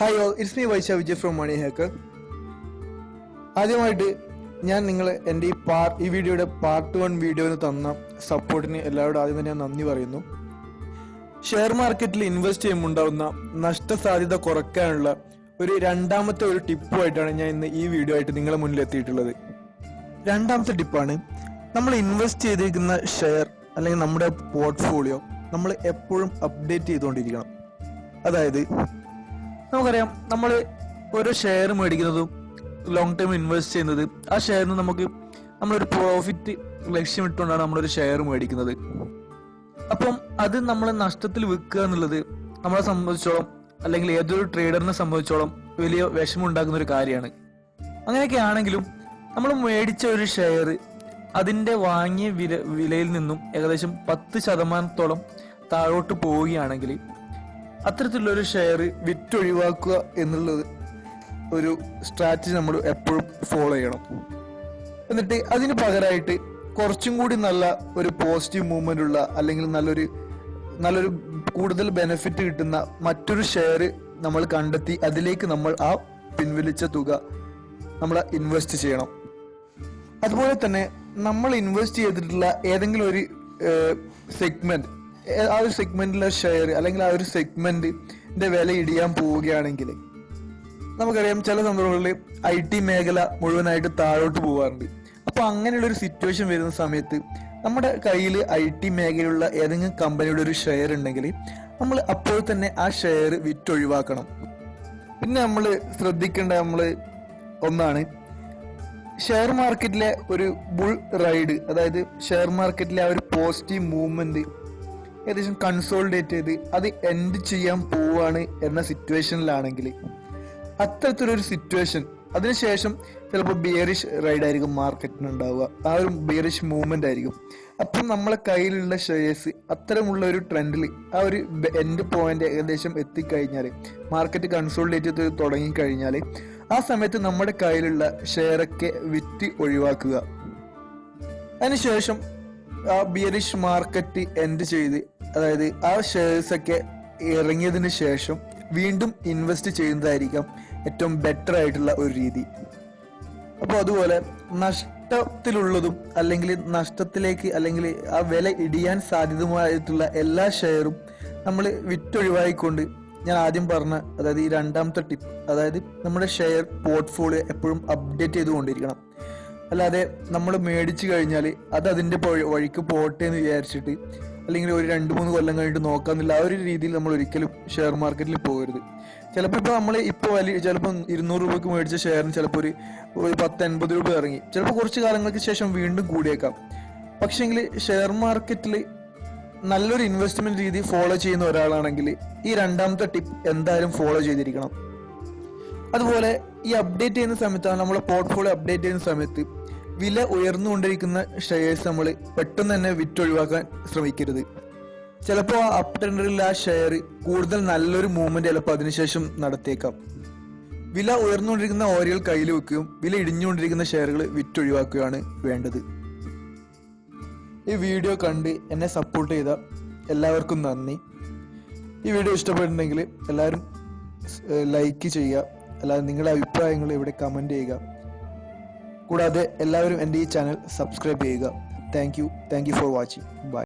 Hi all, it's me Vaisha Vijay from money hacker. ആദ്യമായിട്ട് ഞാൻ എൻ്റെ ഈ വീഡിയോയുടെ പാർട്ട് 1 വീഡിയോന് തന്ന സപ്പോർട്ടിന് എല്ലാവരോടും ആദ്യം തന്നെ ഞാൻ നന്ദി പറയുന്നു. ഷെയർ മാർക്കറ്റിൽ ഇൻവെസ്റ്റ് ചെയ്യുമ്പോൾ ഉണ്ടാകുന്ന നഷ്ടസാധ്യത കുറയ്ക്കാനുള്ള രണ്ടാമത്തെ ടിപ്പുമായിട്ടാണ് ഞാൻ ഇന്ന് ഈ വീഡിയോ ആയിട്ട് നിങ്ങളെ മുന്നിൽ എത്തിയിട്ടുള്ളത്. രണ്ടാമത്തെ ടിപ്പാണ്, നമ്മൾ ഇൻവെസ്റ്റ് ചെയ്തിരിക്കുന്ന ഷെയർ അല്ലെങ്കിൽ നമ്മുടെ പോർട്ട്ഫോളിയോ നമ്മൾ എപ്പോഴും അപ്ഡേറ്റ് ചെയ്തുകൊണ്ടിരിക്കണം. അതായത് നമുക്കറിയാം, നമ്മൾ ഓരോ ഷെയർ മേടിക്കുന്നതും ലോങ് ടൈം ഇൻവെസ്റ്റ് ചെയ്യുന്നത്, ആ ഷെയറിന് നമ്മളൊരു പ്രോഫിറ്റ് ലക്ഷ്യമിട്ടുകൊണ്ടാണ് നമ്മളൊരു ഷെയർ മേടിക്കുന്നത്. അപ്പം അത് നമ്മൾ നഷ്ടത്തിൽ വിൽക്കുക എന്നുള്ളത് നമ്മളെ സംബന്ധിച്ചോളം അല്ലെങ്കിൽ ഏതൊരു ട്രേഡറിനെ സംബന്ധിച്ചോളം വലിയ വിഷമം ഉണ്ടാക്കുന്ന ഒരു കാര്യമാണ്. അങ്ങനെയൊക്കെ ആണെങ്കിലും നമ്മൾ മേടിച്ച ഒരു ഷെയർ അതിന്റെ വാങ്ങിയ വിലയിൽ നിന്നും ഏകദേശം 10% താഴോട്ട് പോവുകയാണെങ്കിൽ അത്തരത്തിലുള്ള ഒരു ഷെയർ വിറ്റൊഴിവാക്കുക എന്നുള്ളത് ഒരു സ്ട്രാറ്റജി നമ്മൾ എപ്പോഴും ഫോളോ ചെയ്യണം. എന്നിട്ട് അതിന് പകരമായിട്ട് കുറച്ചും കൂടി നല്ല ഒരു പോസിറ്റീവ് മൂവ്മെന്റ് ഉള്ള അല്ലെങ്കിൽ നല്ലൊരു കൂടുതൽ ബെനിഫിറ്റ് കിട്ടുന്ന മറ്റൊരു ഷെയർ നമ്മൾ കണ്ടെത്തി അതിലേക്ക് നമ്മൾ ആ പിൻവലിച്ച തുക നമ്മൾ ഇൻവെസ്റ്റ് ചെയ്യണം. അതുപോലെ തന്നെ നമ്മൾ ഇൻവെസ്റ്റ് ചെയ്തിട്ടുള്ള ഏതെങ്കിലും ഒരു സെഗ്മെന്റ്, ആ ഒരു സെഗ്മെന്റിലെ ഷെയർ അല്ലെങ്കിൽ ആ ഒരു സെഗ്മെന്റിന്റെ വില ഇടിയാൻ പോവുകയാണെങ്കിൽ നമുക്കറിയാം, ചില സന്ദർഭങ്ങളിൽ IT മേഖല മുഴുവനായിട്ട് താഴോട്ട് പോകാറുണ്ട്. അപ്പൊ അങ്ങനെയുള്ള ഒരു സിറ്റുവേഷൻ വരുന്ന സമയത്ത് നമ്മുടെ കയ്യിൽ IT മേഖലയുള്ള ഏതെങ്കിലും കമ്പനിയുടെ ഒരു ഷെയർ ഉണ്ടെങ്കിൽ നമ്മൾ അപ്പോൾ തന്നെ ആ ഷെയർ വിറ്റൊഴിവാക്കണം. പിന്നെ നമ്മൾ ശ്രദ്ധിക്കേണ്ട ഒന്നാണ്, ഷെയർ മാർക്കറ്റിലെ ഒരു ബുൾ റൈഡ്, അതായത് ഷെയർ മാർക്കറ്റിലെ ആ ഒരു പോസിറ്റീവ് മൂവ്മെന്റ് ഏകദേശം കൺസോളിഡേറ്റ് ചെയ്ത് അത് എൻഡ് ചെയ്യാൻ പോവാണ് എന്ന സിറ്റുവേഷനിലാണെങ്കിൽ അത്തരത്തിലൊരു സിറ്റുവേഷൻ, അതിനുശേഷം ചിലപ്പോൾ ബിയറിഷ് റൈഡ് ആയിരിക്കും മാർക്കറ്റിന് ഉണ്ടാവുക, ആ ഒരു ബിയറിഷ് മൂവ്മെന്റ് ആയിരിക്കും. അപ്പം നമ്മളെ കയ്യിലുള്ള ഷെയർസ് അത്തരമുള്ള ഒരു ട്രെൻഡിൽ ആ ഒരു എൻഡ് പോയിന്റ് ഏകദേശം എത്തിക്കഴിഞ്ഞാൽ, മാർക്കറ്റ് കൺസോളിഡേറ്റ് ചെയ്ത് തുടങ്ങിക്കഴിഞ്ഞാൽ ആ സമയത്ത് നമ്മുടെ കയ്യിലുള്ള ഷെയറൊക്കെ വിറ്റ് ഒഴിവാക്കുക. അതിനുശേഷം ആ ബിയറിഷ് മാർക്കറ്റ് എൻഡ് ചെയ്ത്, അതായത് ആ ഷെയർസ് ഒക്കെ ഇറങ്ങിയതിന് ശേഷം വീണ്ടും ഇൻവെസ്റ്റ് ചെയ്യുന്നതായിരിക്കാം ഏറ്റവും ബെറ്റർ ആയിട്ടുള്ള ഒരു രീതി. അപ്പോൾ അതുപോലെ നഷ്ടത്തിലുള്ളതും അല്ലെങ്കിൽ നഷ്ടത്തിലേക്ക് അല്ലെങ്കിൽ ആ വില ഇടിയാൻ സാധ്യതമായിട്ടുള്ള എല്ലാ ഷെയറും നമ്മൾ വിറ്റൊഴിവായിക്കൊണ്ട് ഞാൻ ആദ്യം പറഞ്ഞ, അതായത് ഈ രണ്ടാമത്തെ ടിപ്പ്, അതായത് നമ്മുടെ ഷെയർ പോർട്ട്ഫോളിയോ എപ്പോഴും അപ്ഡേറ്റ് ചെയ്തുകൊണ്ടിരിക്കണം. അല്ലാതെ നമ്മൾ മേടിച്ചു കഴിഞ്ഞാൽ അത് അതിന്റെ വഴിക്ക് പോട്ടെ എന്ന് വിചാരിച്ചിട്ട് അല്ലെങ്കിൽ ഒരു 2-3 കൊല്ലം കഴിഞ്ഞിട്ട് നോക്കാന്നില്ല, ആ ഒരു രീതിയിൽ നമ്മൾ ഒരിക്കലും ഷെയർ മാർക്കറ്റിൽ പോകരുത്. ചിലപ്പോൾ നമ്മൾ ചിലപ്പോൾ 200 രൂപയ്ക്ക് മേടിച്ച ഷെയറിന് ചിലപ്പോൾ ഒരു 10-80 രൂപ ഇറങ്ങി, ചിലപ്പോൾ കുറച്ച് കാലങ്ങൾക്ക് ശേഷം വീണ്ടും കൂടിയേക്കാം. പക്ഷെങ്കിൽ ഷെയർ മാർക്കറ്റിൽ നല്ലൊരു ഇൻവെസ്റ്റ്മെന്റ് രീതി ഫോളോ ചെയ്യുന്ന ഒരാളാണെങ്കിൽ ഈ രണ്ടാമത്തെ ടിപ്പ് എന്തായാലും ഫോളോ ചെയ്തിരിക്കണം. അതുപോലെ ഈ അപ്ഡേറ്റ് ചെയ്യുന്ന സമയത്താണ്, നമ്മളെ പോർട്ട്ഫോളിയോ അപ്ഡേറ്റ് ചെയ്യുന്ന സമയത്ത് വില ഉയർന്നുകൊണ്ടിരിക്കുന്ന ഷെയർസ് നമ്മൾ പെട്ടെന്ന് തന്നെ വിറ്റൊഴിവാക്കാൻ ശ്രമിക്കരുത്. ചിലപ്പോൾ ആ അപ് ട്രെൻഡിൽ ആ ഷെയർ കൂടുതൽ നല്ലൊരു മൂവ്മെന്റ് ചിലപ്പോൾ അതിനുശേഷം നടത്തിയേക്കാം. വില ഉയർന്നുകൊണ്ടിരിക്കുന്ന ഓഹരികൾ കയ്യിൽ വെക്കുകയും വില ഇടിഞ്ഞുകൊണ്ടിരിക്കുന്ന ഷെയറുകൾ വിറ്റൊഴിവാക്കുകയാണ് വേണ്ടത്. ഈ വീഡിയോ കണ്ട് എന്നെ സപ്പോർട്ട് ചെയ്ത എല്ലാവർക്കും നന്ദി. ഈ വീഡിയോ ഇഷ്ടപ്പെട്ടിട്ടുണ്ടെങ്കിൽ എല്ലാവരും ലൈക്ക് ചെയ്യുക, അല്ലാതെ നിങ്ങളുടെ അഭിപ്രായങ്ങൾ ഇവിടെ കമന്റ് ചെയ്യുക. കൂടാതെ എല്ലാവരും എൻ്റെ ഈ ചാനൽ സബ്സ്ക്രൈബ് ചെയ്യുക. Thank you for watching. By.